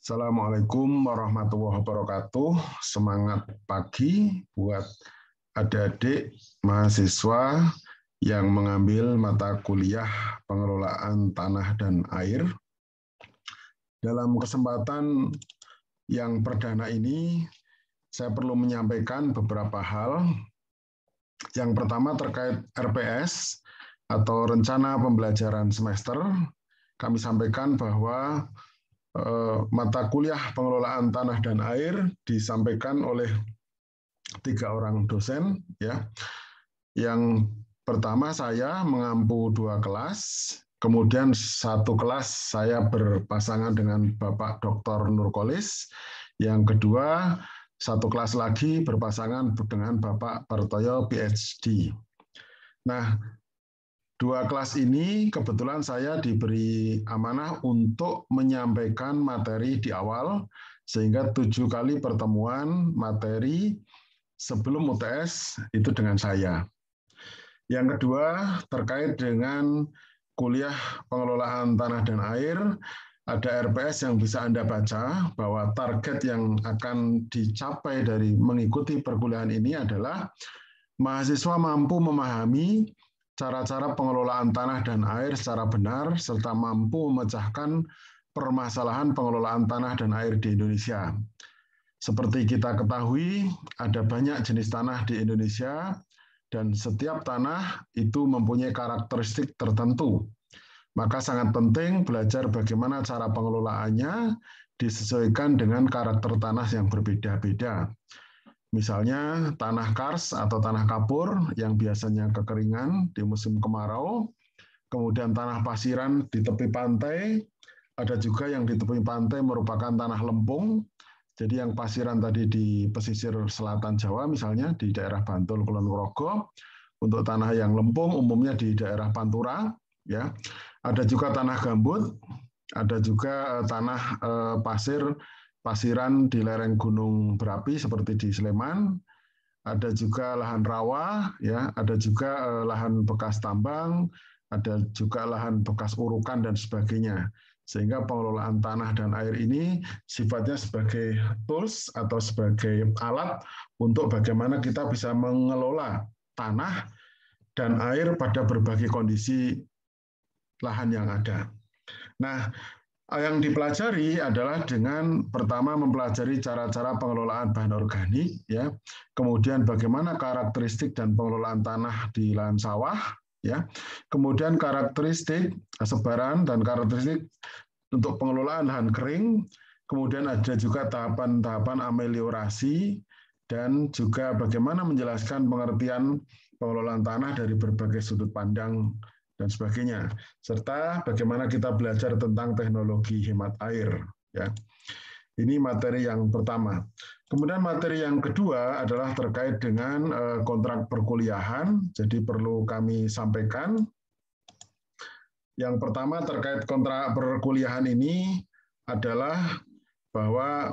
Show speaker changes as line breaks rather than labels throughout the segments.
Assalamualaikum warahmatullahi wabarakatuh. Semangat pagi buat adik-adik mahasiswa yang mengambil mata kuliah pengelolaan tanah dan air. Dalam kesempatan yang perdana ini, saya perlu menyampaikan beberapa hal. Yang pertama terkait RPS atau Rencana Pembelajaran Semester. Kami sampaikan bahwa mata kuliah pengelolaan tanah dan air disampaikan oleh 3 orang dosen. Ya. Yang pertama saya mengampu 2 kelas, kemudian 1 kelas saya berpasangan dengan Bapak Dr. Nurkolis, yang kedua 1 kelas lagi berpasangan dengan Bapak Partoyo PhD. Nah, 2 kelas ini kebetulan saya diberi amanah untuk menyampaikan materi di awal, sehingga 7 kali pertemuan materi sebelum UTS itu dengan saya. Yang kedua, terkait dengan kuliah pengelolaan tanah dan air, ada RPS yang bisa Anda baca bahwa target yang akan dicapai dari mengikuti perkuliahan ini adalah mahasiswa mampu memahami cara-cara pengelolaan tanah dan air secara benar, serta mampu memecahkan permasalahan pengelolaan tanah dan air di Indonesia. Seperti kita ketahui, ada banyak jenis tanah di Indonesia, dan setiap tanah itu mempunyai karakteristik tertentu. Maka sangat penting belajar bagaimana cara pengelolaannya disesuaikan dengan karakter tanah yang berbeda-beda. Misalnya tanah kars atau tanah kapur yang biasanya kekeringan di musim kemarau, kemudian tanah pasiran di tepi pantai, ada juga yang di tepi pantai merupakan tanah lempung, jadi yang pasiran tadi di pesisir selatan Jawa misalnya di daerah Bantul, Kulon Progo, untuk tanah yang lempung umumnya di daerah Pantura, ya. Ada juga tanah gambut, ada juga tanah pasiran di lereng gunung berapi seperti di Sleman, ada juga lahan rawa, ya, ada juga lahan bekas tambang, ada juga lahan bekas urukan dan sebagainya. Sehingga pengelolaan tanah dan air ini sifatnya sebagai tools atau sebagai alat untuk bagaimana kita bisa mengelola tanah dan air pada berbagai kondisi lahan yang ada. Nah, yang dipelajari adalah dengan pertama mempelajari cara-cara pengelolaan bahan organik, ya, kemudian bagaimana karakteristik dan pengelolaan tanah di lahan sawah, ya, kemudian karakteristik sebaran dan karakteristik untuk pengelolaan lahan kering, kemudian ada juga tahapan-tahapan ameliorasi, dan juga bagaimana menjelaskan pengertian pengelolaan tanah dari berbagai sudut pandang dan sebagainya, serta bagaimana kita belajar tentang teknologi hemat air. Ya. Ini materi yang pertama. Kemudian materi yang kedua adalah terkait dengan kontrak perkuliahan, jadi perlu kami sampaikan. Yang pertama terkait kontrak perkuliahan ini adalah bahwa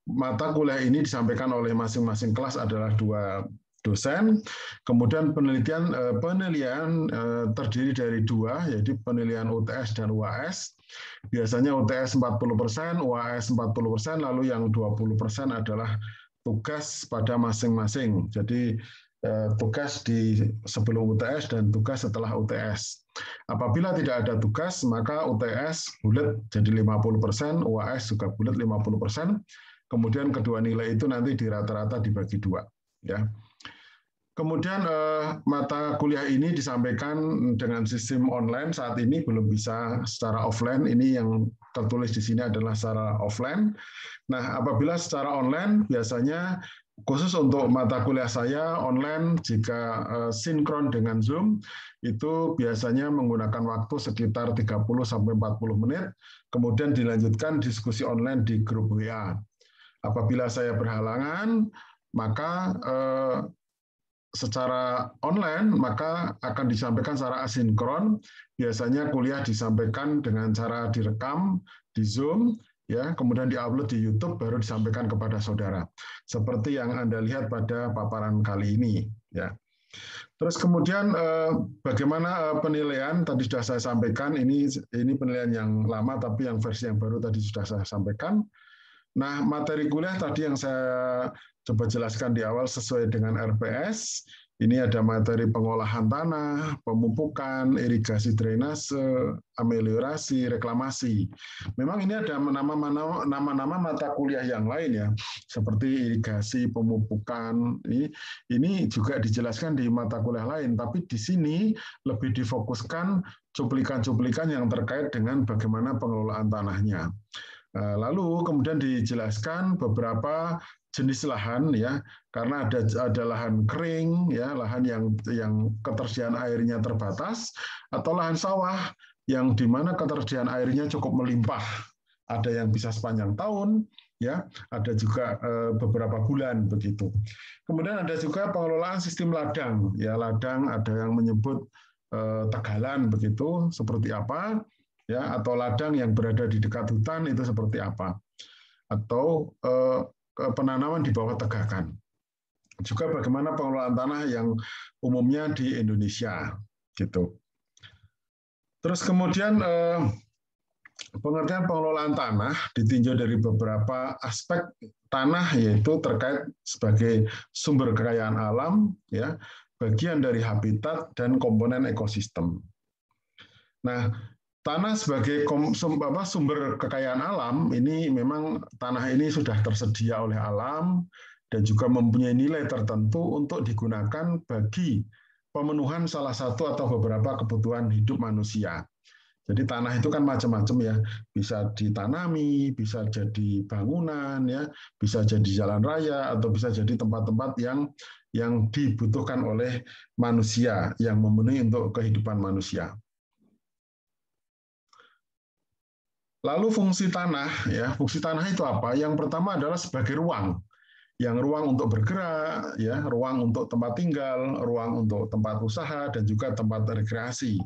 mata kuliah ini disampaikan oleh masing-masing kelas adalah 2 dosen, kemudian penilaian terdiri dari 2, yaitu penilaian UTS dan UAS. Biasanya UTS 40%, UAS 40%, lalu yang 20% adalah tugas pada masing-masing. Jadi tugas di sebelum UTS dan tugas setelah UTS. Apabila tidak ada tugas, maka UTS bulat jadi 50%, UAS juga bulat 50%. Kemudian kedua nilai itu nanti di rata-rata dibagi 2. Ya. Kemudian mata kuliah ini disampaikan dengan sistem online, saat ini belum bisa secara offline. Ini yang tertulis di sini adalah secara offline. Nah, apabila secara online biasanya khusus untuk mata kuliah saya online, jika sinkron dengan Zoom itu biasanya menggunakan waktu sekitar 30-40 menit, kemudian dilanjutkan diskusi online di grup WA. Apabila saya berhalangan, maka secara online maka akan disampaikan secara asinkron. Biasanya kuliah disampaikan dengan cara direkam di Zoom, ya, kemudian diupload di YouTube baru disampaikan kepada saudara. Seperti yang Anda lihat pada paparan kali ini, ya. Terus kemudian bagaimana penilaian tadi sudah saya sampaikan, ini penilaian yang lama tapi yang versi yang baru tadi sudah saya sampaikan. Nah, materi kuliah tadi yang saya coba jelaskan di awal sesuai dengan RPS. Ini ada materi pengolahan tanah, pemupukan, irigasi drainase, ameliorasi, reklamasi. Memang ini ada nama-nama mata kuliah yang lain ya, seperti irigasi, pemupukan. Ini juga dijelaskan di mata kuliah lain, tapi di sini lebih difokuskan cuplikan-cuplikan yang terkait dengan bagaimana pengelolaan tanahnya. Lalu kemudian dijelaskan beberapa jenis lahan ya, karena ada lahan kering ya, lahan yang ketersediaan airnya terbatas, atau lahan sawah yang di mana ketersediaan airnya cukup melimpah. Ada yang bisa sepanjang tahun ya, ada juga beberapa bulan begitu. Kemudian ada juga pengelolaan sistem ladang ya, ladang ada yang menyebut tegalan begitu, seperti apa ya, atau ladang yang berada di dekat hutan itu seperti apa, atau penanaman di bawah tegakan. Juga bagaimana pengelolaan tanah yang umumnya di Indonesia, gitu. Terus kemudian pengertian pengelolaan tanah ditinjau dari beberapa aspek tanah, yaitu terkait sebagai sumber kekayaan alam, ya, bagian dari habitat dan komponen ekosistem. Nah, tanah sebagai sumber kekayaan alam, ini memang tanah ini sudah tersedia oleh alam dan juga mempunyai nilai tertentu untuk digunakan bagi pemenuhan salah satu atau beberapa kebutuhan hidup manusia. Jadi tanah itu kan macam-macam ya, bisa ditanami, bisa jadi bangunan ya, bisa jadi jalan raya, atau bisa jadi tempat-tempat yang dibutuhkan oleh manusia, yang memenuhi untuk kehidupan manusia. Lalu fungsi tanah, ya, fungsi tanah itu apa? Yang pertama adalah sebagai ruang, yang ruang untuk bergerak, ya, ruang untuk tempat tinggal, ruang untuk tempat usaha, dan juga tempat rekreasi.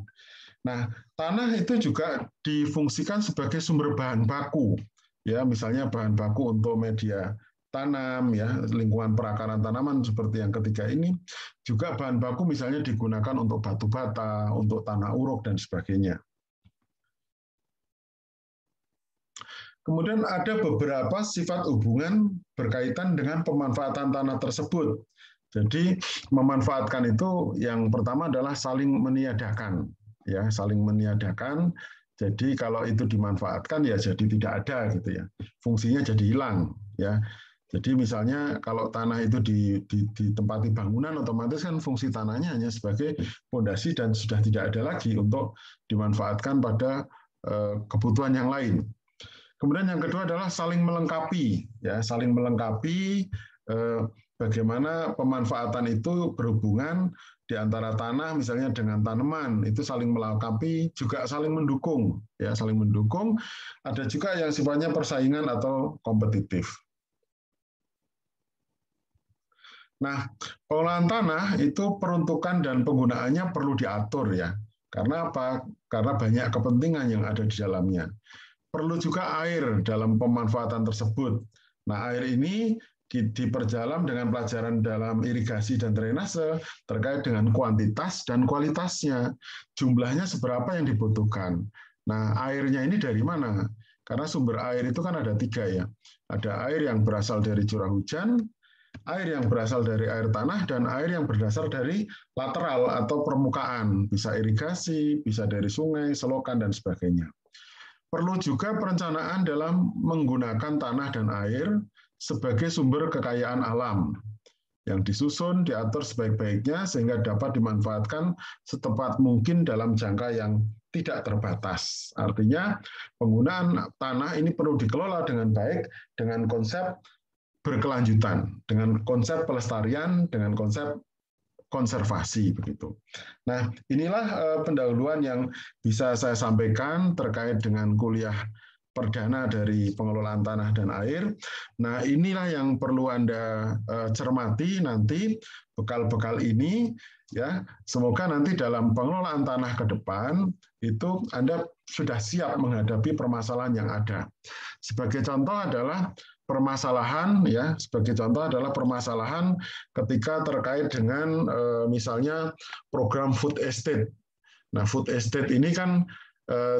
Nah, tanah itu juga difungsikan sebagai sumber bahan baku, ya, misalnya bahan baku untuk media tanam, ya, lingkungan perakaran tanaman seperti yang ketiga ini, juga bahan baku misalnya digunakan untuk batu bata, untuk tanah uruk dan sebagainya. Kemudian ada beberapa sifat hubungan berkaitan dengan pemanfaatan tanah tersebut. Jadi memanfaatkan itu yang pertama adalah saling meniadakan, ya, saling meniadakan. Jadi kalau itu dimanfaatkan ya jadi tidak ada gitu ya. Fungsinya jadi hilang, ya. Jadi misalnya kalau tanah itu ditempati bangunan, otomatis kan fungsi tanahnya hanya sebagai fondasi dan sudah tidak ada lagi untuk dimanfaatkan pada kebutuhan yang lain. Kemudian yang kedua adalah saling melengkapi, ya, saling melengkapi. Bagaimana pemanfaatan itu berhubungan di antara tanah, misalnya dengan tanaman, itu saling melengkapi, juga saling mendukung, ya, saling mendukung. Ada juga yang sifatnya persaingan atau kompetitif. Nah, pengolahan tanah itu peruntukan dan penggunaannya perlu diatur ya. Karena apa? Karena banyak kepentingan yang ada di dalamnya. Perlu juga air dalam pemanfaatan tersebut. Nah, air ini diperdalam dengan pelajaran dalam irigasi dan drainase terkait dengan kuantitas dan kualitasnya. Jumlahnya seberapa yang dibutuhkan. Nah, airnya ini dari mana? Karena sumber air itu kan ada 3 ya. Ada air yang berasal dari curah hujan, air yang berasal dari air tanah, dan air yang berdasar dari lateral atau permukaan. Bisa irigasi, bisa dari sungai, selokan, dan sebagainya. Perlu juga perencanaan dalam menggunakan tanah dan air sebagai sumber kekayaan alam yang disusun, diatur sebaik-baiknya sehingga dapat dimanfaatkan setepat mungkin dalam jangka yang tidak terbatas. Artinya penggunaan tanah ini perlu dikelola dengan baik dengan konsep berkelanjutan, dengan konsep pelestarian, dengan konsep konservasi begitu. Nah, inilah pendahuluan yang bisa saya sampaikan terkait dengan kuliah perdana dari pengelolaan tanah dan air. Nah, inilah yang perlu Anda cermati nanti, bekal-bekal ini, ya. Semoga nanti dalam pengelolaan tanah ke depan itu Anda sudah siap menghadapi permasalahan yang ada. Sebagai contoh adalah permasalahan, ya, sebagai contoh adalah permasalahan ketika terkait dengan misalnya program food estate. Nah, food estate ini kan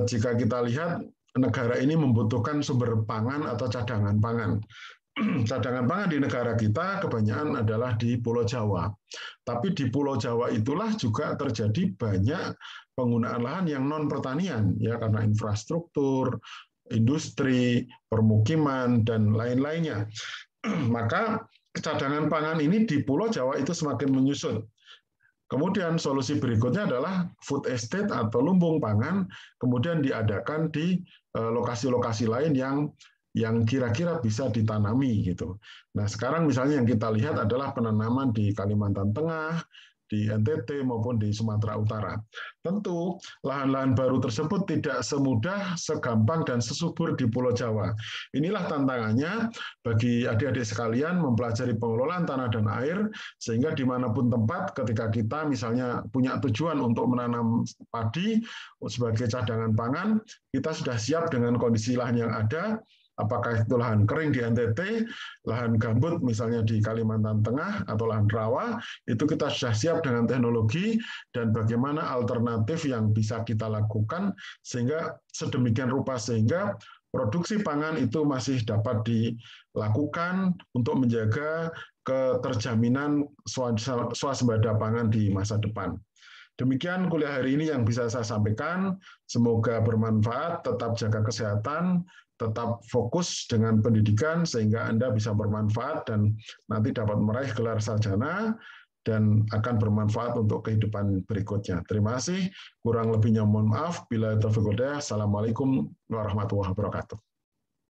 jika kita lihat negara ini membutuhkan sumber pangan atau cadangan pangan. Cadangan pangan di negara kita kebanyakan adalah di Pulau Jawa. Tapi di Pulau Jawa itulah juga terjadi banyak penggunaan lahan yang non pertanian, ya, karena infrastruktur, industri, permukiman, dan lain-lainnya. Maka cadangan pangan ini di Pulau Jawa itu semakin menyusut. Kemudian solusi berikutnya adalah food estate atau lumbung pangan, kemudian diadakan di lokasi-lokasi lain yang kira-kira bisa ditanami gitu. Nah, sekarang misalnya yang kita lihat adalah penanaman di Kalimantan Tengah, di NTT maupun di Sumatera Utara. Tentu lahan-lahan baru tersebut tidak semudah, segampang, dan sesubur di Pulau Jawa. Inilah tantangannya bagi adik-adik sekalian mempelajari pengelolaan tanah dan air, sehingga dimanapun tempat ketika kita misalnya punya tujuan untuk menanam padi sebagai cadangan pangan, kita sudah siap dengan kondisi lahan yang ada, apakah itu lahan kering di NTT, lahan gambut misalnya di Kalimantan Tengah, atau lahan rawa, itu kita sudah siap dengan teknologi dan bagaimana alternatif yang bisa kita lakukan sehingga sedemikian rupa sehingga produksi pangan itu masih dapat dilakukan untuk menjaga keterjaminan swasembada pangan di masa depan. Demikian kuliah hari ini yang bisa saya sampaikan. Semoga bermanfaat, tetap jaga kesehatan, tetap fokus dengan pendidikan sehingga Anda bisa bermanfaat dan nanti dapat meraih gelar sarjana dan akan bermanfaat untuk kehidupan berikutnya. Terima kasih. Kurang lebihnya mohon maaf. Bila taufiq wal hidayah. Assalamualaikum warahmatullahi wabarakatuh.